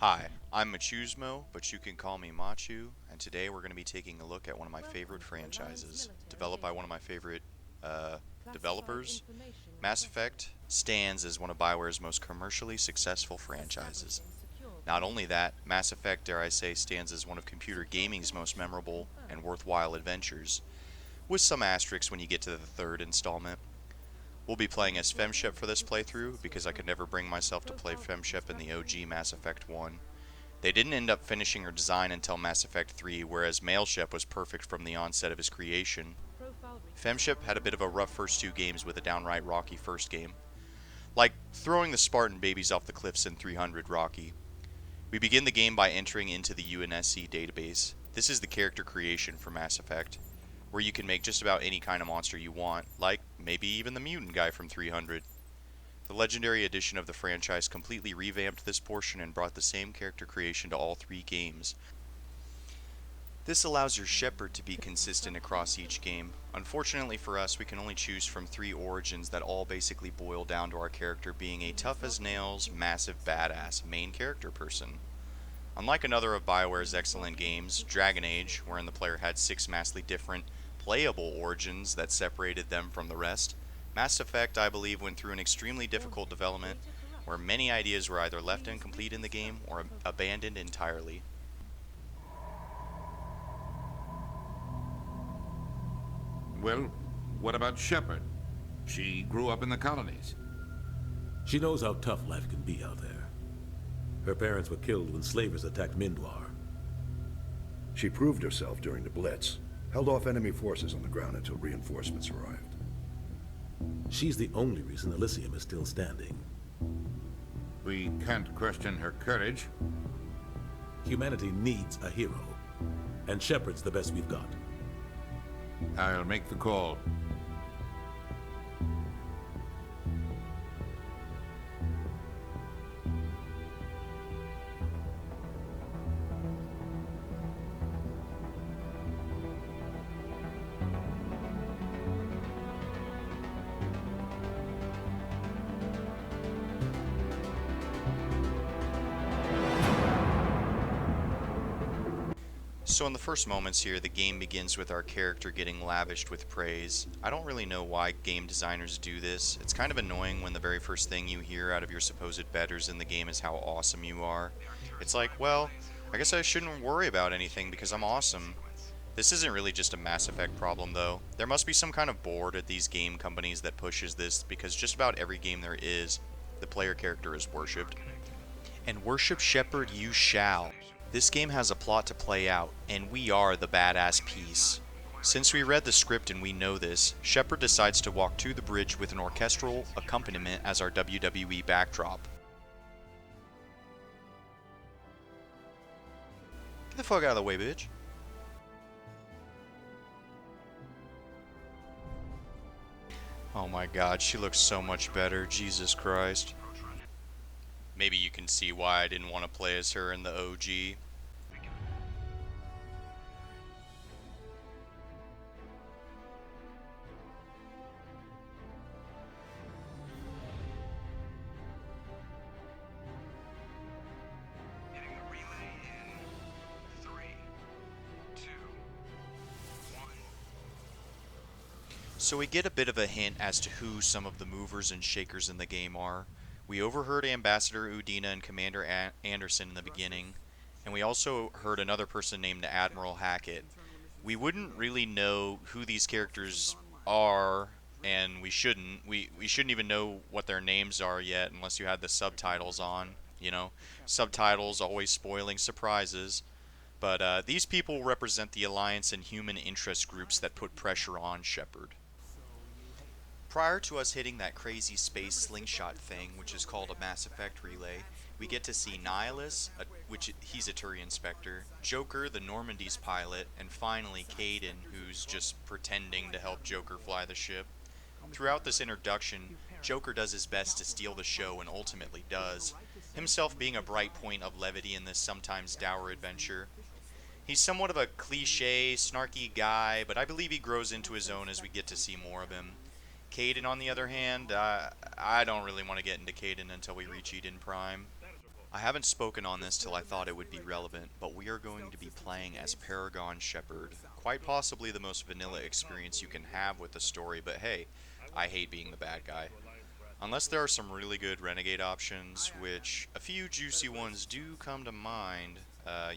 Hi, I'm Machusmo, but you can call me Machu, and today we're going to be taking a look at one of my favorite franchises, developed by one of my favorite developers. Mass Effect stands as one of BioWare's most commercially successful franchises. Not only that, Mass Effect, dare I say, stands as one of computer gaming's most memorable and worthwhile adventures, with some asterisks when you get to the third installment. We'll be playing as Femshep for this playthrough, because I could never bring myself to play Femshep in the OG Mass Effect 1. They didn't end up finishing her design until Mass Effect 3, whereas Maleshep was perfect from the onset of his creation. Femshep had a bit of a rough first two games with a downright rocky first game. Like throwing the Spartan babies off the cliffs in 300 Rocky. We begin the game by entering into the UNSC database. This is the character creation for Mass Effect, where you can make just about any kind of monster you want, like maybe even the mutant guy from 300. The Legendary Edition of the franchise completely revamped this portion and brought the same character creation to all three games. This allows your Shepard to be consistent across each game. Unfortunately for us, we can only choose from three origins that all basically boil down to our character being a tough as nails, massive badass main character person. Unlike another of BioWare's excellent games, Dragon Age, wherein the player had six massively different playable origins that separated them from the rest, Mass Effect, I believe, went through an extremely difficult development where many ideas were either left incomplete in the game or abandoned entirely. Well, what about Shepard? She grew up in the colonies. She knows how tough life can be out there. Her parents were killed when slavers attacked Mindwar. She proved herself during the Blitz, held off enemy forces on the ground until reinforcements arrived. She's the only reason Elysium is still standing. We can't question her courage. Humanity needs a hero, and Shepard's the best we've got. I'll make the call. So in the first moments here, the game begins with our character getting lavished with praise. I don't really know why game designers do this. It's kind of annoying when the very first thing you hear out of your supposed betters in the game is how awesome you are. It's like, well, I guess I shouldn't worry about anything because I'm awesome. This isn't really just a Mass Effect problem though. There must be some kind of board at these game companies that pushes this, because just about every game there is, the player character is worshipped. And worship Shepard you shall. This game has a plot to play out, and we are the badass piece. Since we read the script and we know this, Shepard decides to walk to the bridge with an orchestral accompaniment as our WWE backdrop. Get the fuck out of the way, bitch. Oh my god, she looks so much better, Jesus Christ. Maybe you can see why I didn't want to play as her in the OG. So we get a bit of a hint as to who some of the movers and shakers in the game are. We overheard Ambassador Udina and Commander Anderson in the beginning, and we also heard another person named Admiral Hackett. We wouldn't really know who these characters are, and we shouldn't. We shouldn't even know what their names are yet unless you had the subtitles on. You know, subtitles always spoiling surprises. But these people represent the alliance and human interest groups that put pressure on Shepard. Prior to us hitting that crazy space slingshot thing, which is called a Mass Effect relay, we get to see Nihilus, which he's a Turian Spectre, Joker, the Normandy's pilot, and finally Kaidan, who's just pretending to help Joker fly the ship. Throughout this introduction, Joker does his best to steal the show and ultimately does, himself being a bright point of levity in this sometimes dour adventure. He's somewhat of a cliche, snarky guy, but I believe he grows into his own as we get to see more of him. Kaidan, on the other hand, I don't really want to get into Kaidan until we reach Eden Prime. I haven't spoken on this till I thought it would be relevant, but we are going to be playing as Paragon Shepard. Quite possibly the most vanilla experience you can have with the story, but hey, I hate being the bad guy. Unless there are some really good renegade options, which a few juicy ones do come to mind,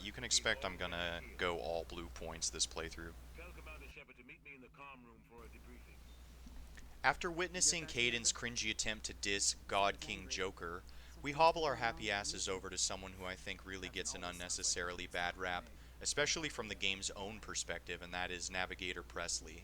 you can expect I'm gonna go all blue points this playthrough. After witnessing Caden's cringy attempt to diss God King Joker, we hobble our happy asses over to someone who I think really gets an unnecessarily bad rap, especially from the game's own perspective, and that is Navigator Presley.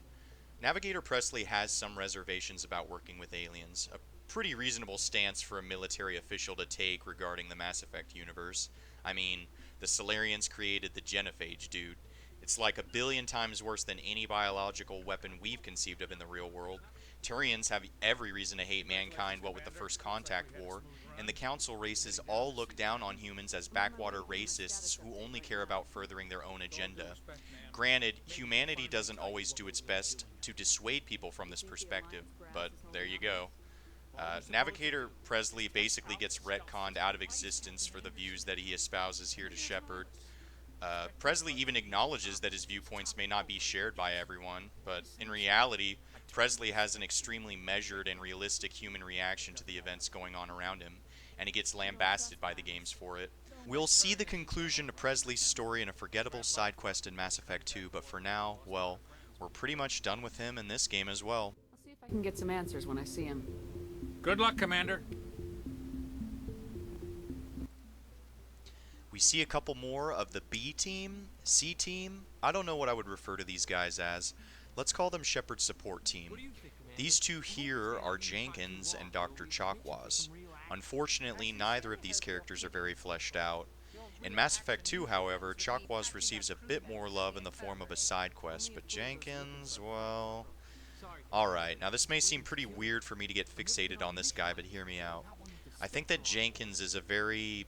Navigator Presley has some reservations about working with aliens, a pretty reasonable stance for a military official to take regarding the Mass Effect universe. I mean, the Solarians created the Genophage, dude. It's like a billion times worse than any biological weapon we've conceived of in the real world. Turians have every reason to hate mankind, what with the First Contact War, and the Council races all look down on humans as backwater racists who only care about furthering their own agenda. Granted, humanity doesn't always do its best to dissuade people from this perspective, but there you go. Navigator Presley basically gets retconned out of existence for the views that he espouses here to Shepard. Presley even acknowledges that his viewpoints may not be shared by everyone, but in reality, Presley has an extremely measured and realistic human reaction to the events going on around him, and he gets lambasted by the games for it. We'll see the conclusion to Presley's story in a forgettable side quest in Mass Effect 2, but for now, well, we're pretty much done with him in this game as well. I'll see if I can get some answers when I see him. Good luck, Commander. We see a couple more of the B team, C team. I don't know what I would refer to these guys as. Let's call them Shepard's support team. These two here are Jenkins and Dr. Chakwas. Unfortunately, neither of these characters are very fleshed out. In Mass Effect 2, however, Chakwas receives a bit more love in the form of a side quest, but Jenkins, well... Alright, now this may seem pretty weird for me to get fixated on this guy, but hear me out. I think that Jenkins is a very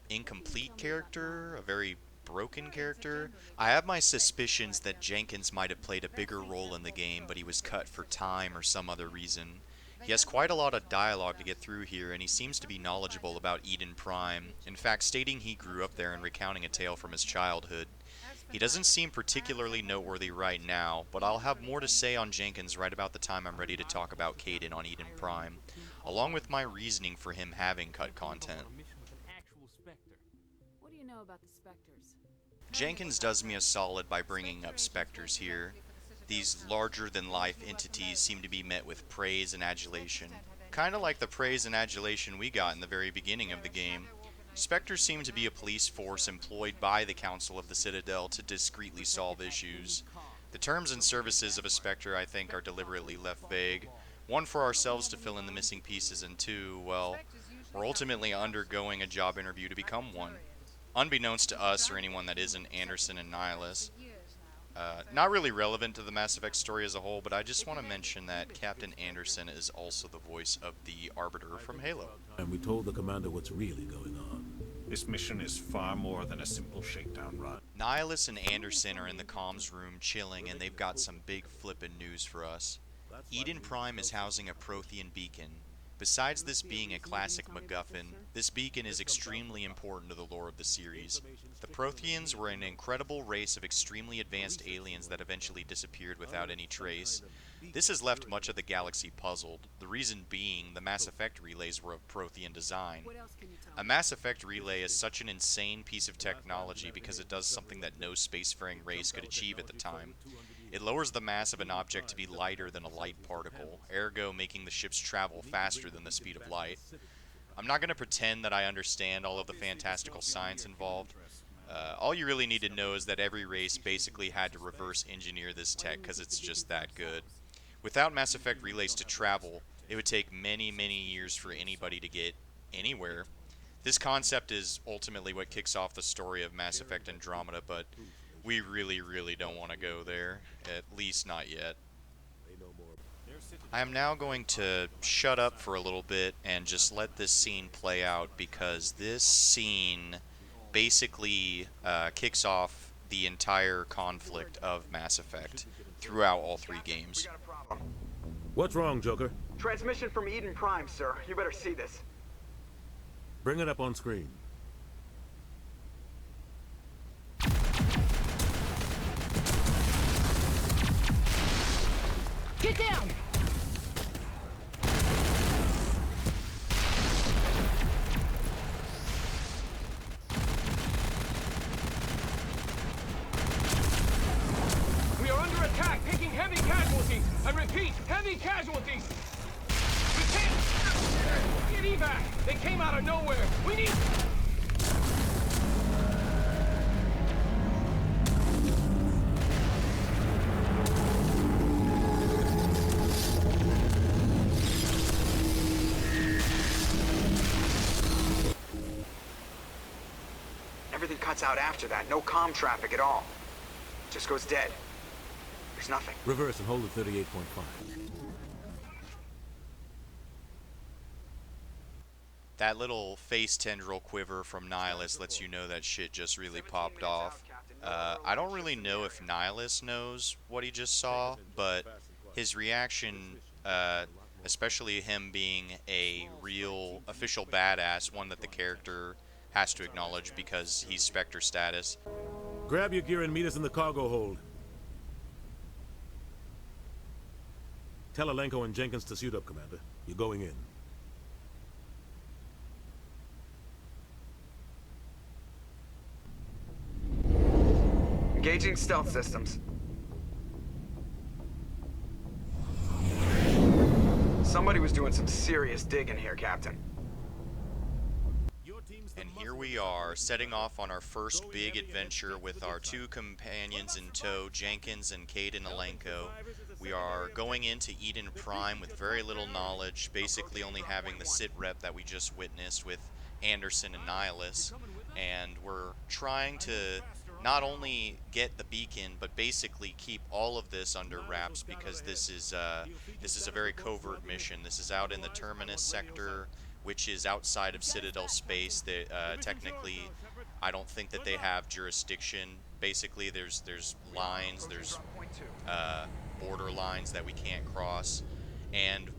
incomplete character, a very broken character. I have my suspicions that Jenkins might have played a bigger role in the game, but he was cut for time or some other reason. He has quite a lot of dialogue to get through here, and he seems to be knowledgeable about Eden Prime, in fact stating he grew up there and recounting a tale from his childhood. He doesn't seem particularly noteworthy right now, but I'll have more to say on Jenkins right about the time I'm ready to talk about Caden on Eden Prime, along with my reasoning for him having cut content. What do you know about the Spectres? Jenkins does me a solid by bringing up Spectres here. These larger-than-life entities seem to be met with praise and adulation. Kinda like the praise and adulation we got in the very beginning of the game. Spectres seem to be a police force employed by the Council of the Citadel to discreetly solve issues. The terms and services of a Spectre, I think, are deliberately left vague. One, for ourselves to fill in the missing pieces, and two, well, we're ultimately undergoing a job interview to become one. Unbeknownst to us or anyone that isn't Anderson and Nihilus. Not really relevant to the Mass Effect story as a whole, but I just want to mention that Captain Anderson is also the voice of the Arbiter from Halo. And we told the commander what's really going on. This mission is far more than a simple shakedown run. Nihilus and Anderson are in the comms room chilling, and they've got some big flippin' news for us. Eden Prime is housing a Prothean beacon. Besides this being a classic MacGuffin, this beacon is extremely important to the lore of the series. The Protheans were an incredible race of extremely advanced aliens that eventually disappeared without any trace. This has left much of the galaxy puzzled, the reason being the Mass Effect relays were of Prothean design. What else can you tell A Mass Effect relay is such an insane piece of technology because it does something that no spacefaring race could achieve at the time. It lowers the mass of an object to be lighter than a light particle, ergo making the ships travel faster than the speed of light. I'm not going to pretend that I understand all of the fantastical science involved. All you really need to know is that every race basically had to reverse engineer this tech because it's just that good. Without Mass Effect relays to travel, it would take many, many years for anybody to get anywhere. This concept is ultimately what kicks off the story of Mass Effect Andromeda, but we really, really don't want to go there, at least not yet. I am now going to shut up for a little bit and just let this scene play out, because this scene basically kicks off the entire conflict of Mass Effect throughout all three games. What's wrong, Joker? Transmission from Eden Prime, sir. You better see this. Bring it up on screen. Get down! We are under attack, taking heavy casualties. I repeat, heavy casualties. We can't get evac. They came out of nowhere. We need. Everything cuts out after that. No comm traffic at all. Just goes dead. There's nothing. Reverse and hold at 38.5. That little face tendril quiver from Nihilus lets you know that shit just really popped off. I don't really know if Nihilus knows what he just saw, but his reaction, especially him being a real official badass, one that the character has to acknowledge because he's Spectre status. Grab your gear and meet us in the cargo hold. Tell Alenko and Jenkins to suit up, Commander. You're going in. Engaging stealth systems. Somebody was doing some serious digging here, Captain. And here we are, setting off on our first big adventure with our two companions in tow, Jenkins and Caden Alenko. We are going into Eden Prime with very little knowledge, basically only having the sit rep that we just witnessed with Anderson and Nihilus. And we're trying to not only get the beacon, but basically keep all of this under wraps because this is a very covert mission. This is out in the Terminus sector, which is outside of Citadel space. That technically, I don't think that they have jurisdiction. Basically, there's lines, there's border lines that we can't cross, and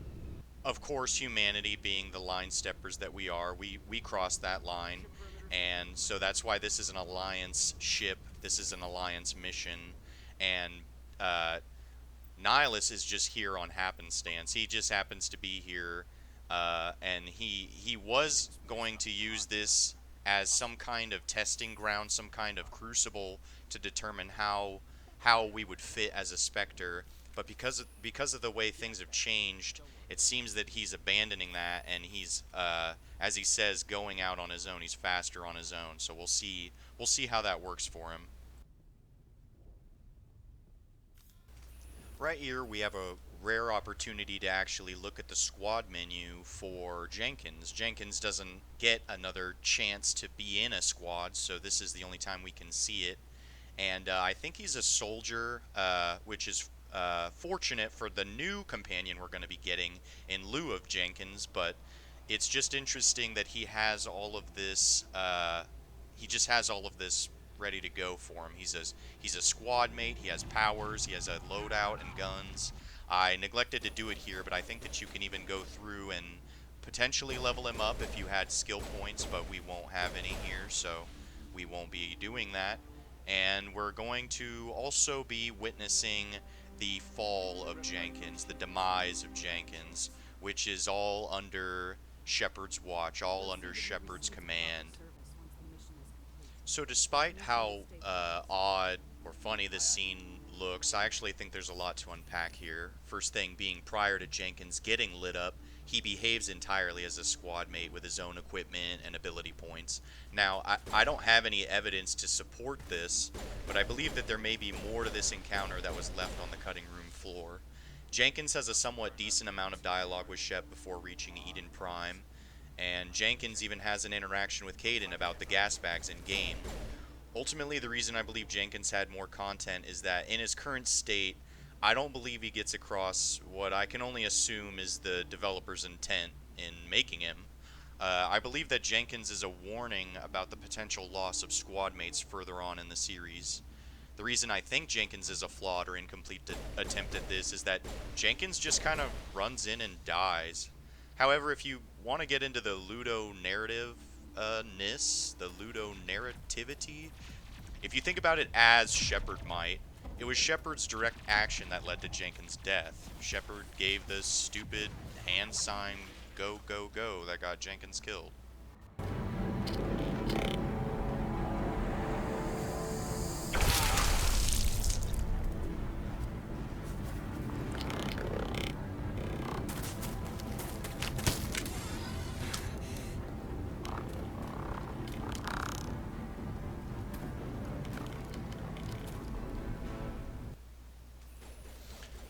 of course, humanity being the line steppers that we are, we cross that line, and so that's why this is an Alliance ship. This is an Alliance mission, and Nihilus is just here on happenstance. He just happens to be here. And he was going to use this as some kind of testing ground, some kind of crucible to determine how we would fit as a Spectre. But because of the way things have changed, it seems that he's abandoning that, and he's, as he says, going out on his own. He's faster on his own. So we'll see how that works for him. Right here, we have a rare opportunity to actually look at the squad menu for Jenkins. Jenkins doesn't get another chance to be in a squad, so this is the only time we can see it. And I think he's a soldier, which is fortunate for the new companion we're going to be getting in lieu of Jenkins, but it's just interesting that he has all of this, he just has all of this ready to go for him. He's a squad mate, he has powers, he has a loadout and guns. I neglected to do it here, but I think that you can even go through and potentially level him up if you had skill points, but we won't have any here, so we won't be doing that. And we're going to also be witnessing the fall of Jenkins, the demise of Jenkins, which is all under Shepard's watch, all under Shepard's command. So despite how odd or funny this scene looks, I actually think there's a lot to unpack here. First thing being, prior to Jenkins getting lit up, he behaves entirely as a squad mate with his own equipment and ability points. Now, I don't have any evidence to support this, but I believe that there may be more to this encounter that was left on the cutting room floor. Jenkins has a somewhat decent amount of dialogue with Shep before reaching Eden Prime, and Jenkins even has an interaction with Caden about the gas bags in-game. Ultimately, the reason I believe Jenkins had more content is that in his current state, I don't believe he gets across what I can only assume is the developer's intent in making him. I believe that Jenkins is a warning about the potential loss of squad mates further on in the series. The reason I think Jenkins is a flawed or incomplete attempt at this is that Jenkins just kind of runs in and dies. However, if you want to get into the Ludo narrative-ness, the Ludo narrativity, If you think about it as Shepard might, it was Shepard's direct action that led to Jenkins' death. Shepard gave the stupid hand sign, go, go, go, that got Jenkins killed.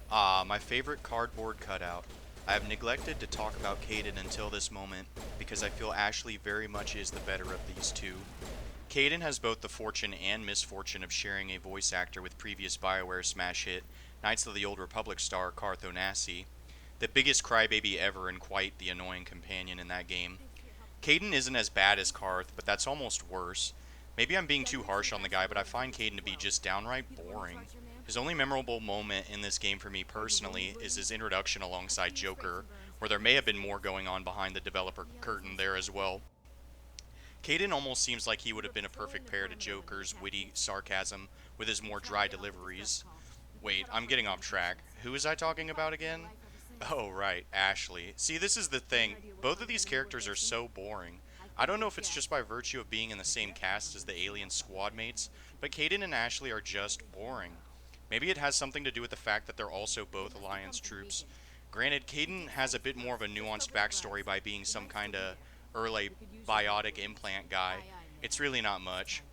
Ah, my favorite cardboard cutout. I have neglected to talk about Kaidan until this moment, because I feel Ashley very much is the better of these two. Kaidan has both the fortune and misfortune of sharing a voice actor with previous BioWare smash hit, Knights of the Old Republic star Carth Onasi, the biggest crybaby ever and quite the annoying companion in that game. Kaidan isn't as bad as Carth, but that's almost worse. Maybe I'm being too harsh on the guy, but I find Kaidan to be just downright boring. His only memorable moment in this game for me personally is his introduction alongside Joker, where there may have been more going on behind the developer curtain there as well. Kaidan almost seems like he would have been a perfect pair to Joker's witty sarcasm with his more dry deliveries. Wait, I'm getting off track. Who was I talking about again? Oh, right, Ashley. See, this is the thing. Both of these characters are so boring. I don't know if it's just by virtue of being in the same cast as the alien squad mates, but Kaidan and Ashley are just boring. Maybe it has something to do with the fact that they're also both Alliance troops. Granted, Kaidan has a bit more of a nuanced backstory by being some kinda early biotic implant guy. It's really not much.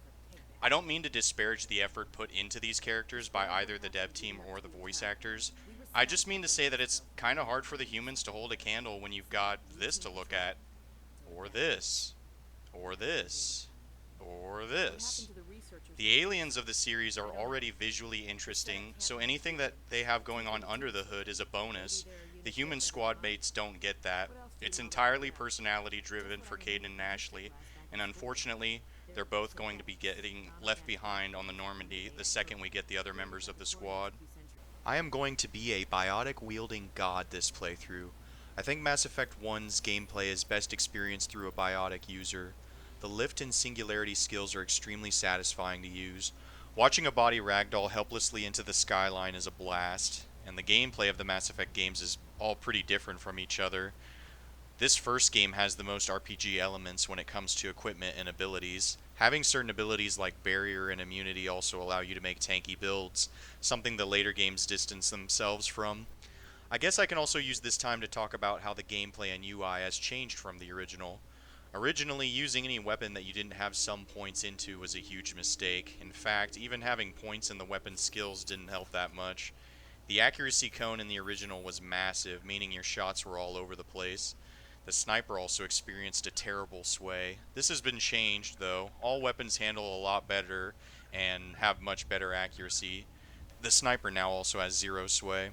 I don't mean to disparage the effort put into these characters by either the dev team or the voice actors. I just mean to say that it's kinda hard for the humans to hold a candle when you've got this to look at. Or this. Or this. Or this. The aliens of the series are already visually interesting, so anything that they have going on under the hood is a bonus. The human squad mates don't get that. It's entirely personality driven for Kaidan and Ashley, and unfortunately, they're both going to be getting left behind on the Normandy the second we get the other members of the squad. I am going to be a biotic wielding god this playthrough. I think Mass Effect 1's gameplay is best experienced through a biotic user. The lift and singularity skills are extremely satisfying to use. Watching a body ragdoll helplessly into the skyline is a blast, and the gameplay of the Mass Effect games is all pretty different from each other. This first game has the most RPG elements when it comes to equipment and abilities. Having certain abilities like barrier and immunity also allow you to make tanky builds, something the later games distance themselves from. I guess I can also use this time to talk about how the gameplay and UI has changed from the original. Originally, using any weapon that you didn't have some points into was a huge mistake. In fact, even having points in the weapon skills didn't help that much. The accuracy cone in the original was massive, meaning your shots were all over the place. The sniper also experienced a terrible sway. This has been changed, though. All weapons handle a lot better and have much better accuracy. The sniper now also has zero sway.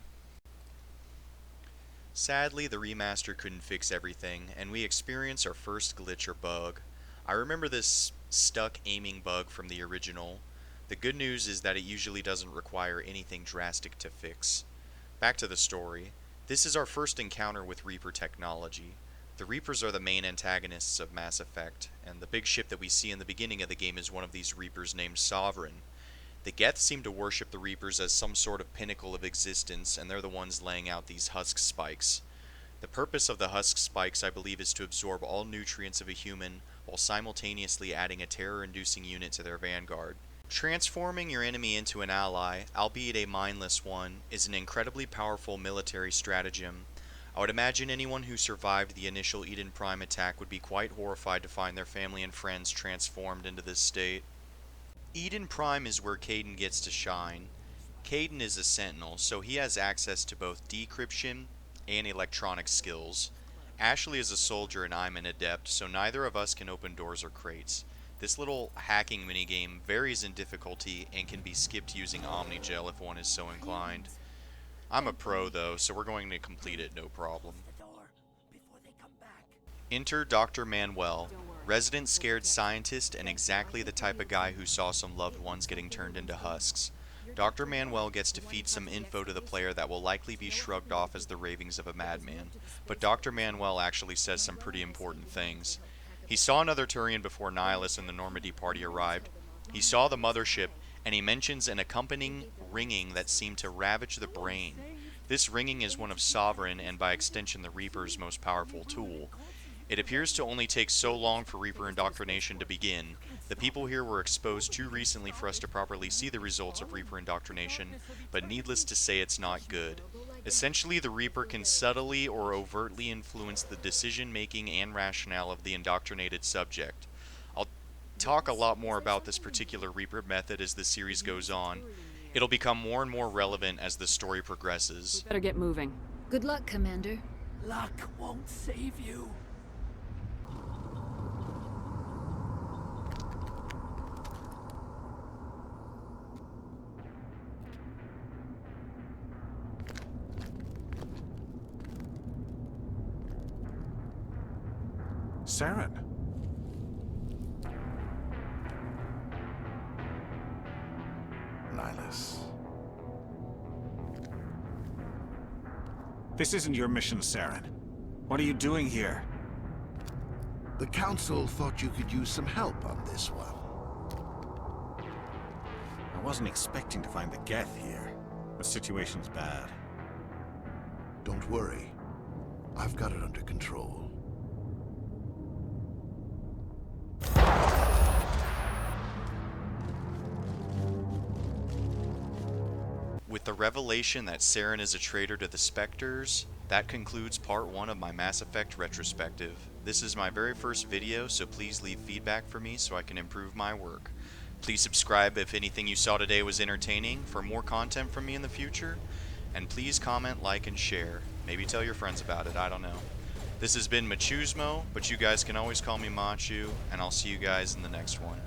Sadly, the remaster couldn't fix everything, and we experience our first glitch or bug. I remember this stuck aiming bug from the original. The good news is that it usually doesn't require anything drastic to fix. Back to the story. This is our first encounter with Reaper technology. The Reapers are the main antagonists of Mass Effect, and the big ship that we see in the beginning of the game is one of these Reapers named Sovereign. The Geth seem to worship the Reapers as some sort of pinnacle of existence, and they're the ones laying out these husk spikes. The purpose of the husk spikes, I believe, is to absorb all nutrients of a human, while simultaneously adding a terror-inducing unit to their vanguard. Transforming your enemy into an ally, albeit a mindless one, is an incredibly powerful military stratagem. I would imagine anyone who survived the initial Eden Prime attack would be quite horrified to find their family and friends transformed into this state. Eden Prime is where Kaidan gets to shine. Kaidan is a sentinel, so he has access to both decryption and electronic skills. Ashley is a soldier and I'm an adept, so neither of us can open doors or crates. This little hacking minigame varies in difficulty and can be skipped using Omnigel if one is so inclined. I'm a pro though, so we're going to complete it no problem. Enter Dr. Manuel, resident scared scientist and exactly the type of guy who saw some loved ones getting turned into husks. Dr. Manuel gets to feed some info to the player that will likely be shrugged off as the ravings of a madman, but Dr. Manuel actually says some pretty important things. He saw another Turian before Nihilus and the Normandy party arrived. He saw the mothership, and he mentions an accompanying ringing that seemed to ravage the brain. This ringing is one of Sovereign, and by extension the Reaper's most powerful tool. It appears to only take so long for Reaper indoctrination to begin. The people here were exposed too recently for us to properly see the results of Reaper indoctrination, but needless to say it's not good. Essentially, the Reaper can subtly or overtly influence the decision-making and rationale of the indoctrinated subject. I'll talk a lot more about this particular Reaper method as the series goes on. It'll become more and more relevant as the story progresses. Better get moving. Good luck, Commander. Luck won't save you. Saren. Nihilus. This isn't your mission, Saren. What are you doing here? The Council thought you could use some help on this one. I wasn't expecting to find the Geth here. The situation's bad. Don't worry. I've got it under control. With the revelation that Saren is a traitor to the Spectres, that concludes part 1 of my Mass Effect retrospective. This is my very first video, so please leave feedback for me so I can improve my work. Please subscribe if anything you saw today was entertaining for more content from me in the future, and please comment, like, and share. Maybe tell your friends about it, I don't know. This has been Machusmo, but you guys can always call me Machu, and I'll see you guys in the next one.